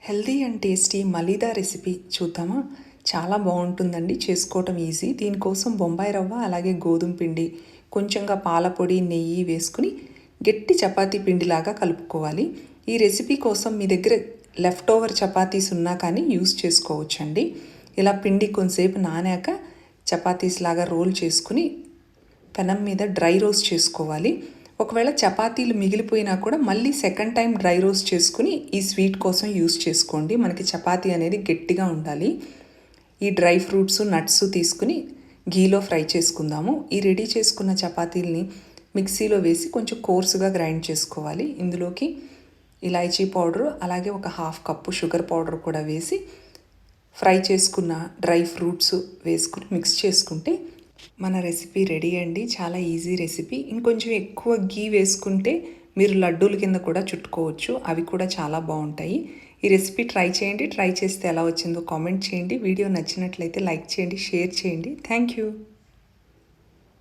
Healthy and tasty malida recipe చూద్దామా? చాలా బాగుంటుందండి, చేసుకోవటం ఈజీ. దీనికోసం బొంబాయి రవ్వ అలాగే గోధుమ పిండి కొంచెంగా పాల పొడి నెయ్యి వేసుకుని గట్టి చపాతీ పిండిలాగా కలుపుకోవాలి. ఈ రెసిపీ కోసం మీ దగ్గర లెఫ్ట్ ఓవర్ చపాతీస్ ఉన్నా కానీ యూస్ చేసుకోవచ్చండి. ఇలా పిండి కొంతసేపు నానాక చపాతీస్ లాగా రోల్ చేసుకుని పెనం మీద డ్రై రోస్ట్ చేసుకోవాలి. ఒకవేళ చపాతీలు మిగిలిపోయినా కూడా మళ్ళీ సెకండ్ టైం డ్రై రోస్ట్ చేసుకుని ఈ స్వీట్ కోసం యూస్ చేసుకోండి. మనకి చపాతీ అనేది గట్టిగా ఉండాలి. ఈ డ్రై ఫ్రూట్స్ నట్స్ తీసుకుని ఘీలో ఫ్రై చేసుకుందాము. ఈ రెడీ చేసుకున్న చపాతీలని మిక్సీలో వేసి కొంచెం కోర్సుగా గ్రైండ్ చేసుకోవాలి. ఇందులోకి ఇలాచీ పౌడరు అలాగే ఒక హాఫ్ కప్పు షుగర్ పౌడర్ కూడా వేసి ఫ్రై చేసుకున్న డ్రై ఫ్రూట్స్ వేసుకుని మిక్స్ చేసుకుంటే మన రెసిపీ రెడీ అండి. చాలా ఈజీ రెసిపీ. ఇంకొంచెం ఎక్కువ గీ వేసుకుంటే మీరు లడ్డూల కింద కూడా చుట్టుకోవచ్చు, అవి కూడా చాలా బాగుంటాయి. ఈ రెసిపీ ట్రై చేయండి. ట్రై చేస్తే ఎలా వచ్చిందో కామెంట్ చేయండి. వీడియో నచ్చినట్లయితే లైక్ చేయండి, షేర్ చేయండి. Thank you.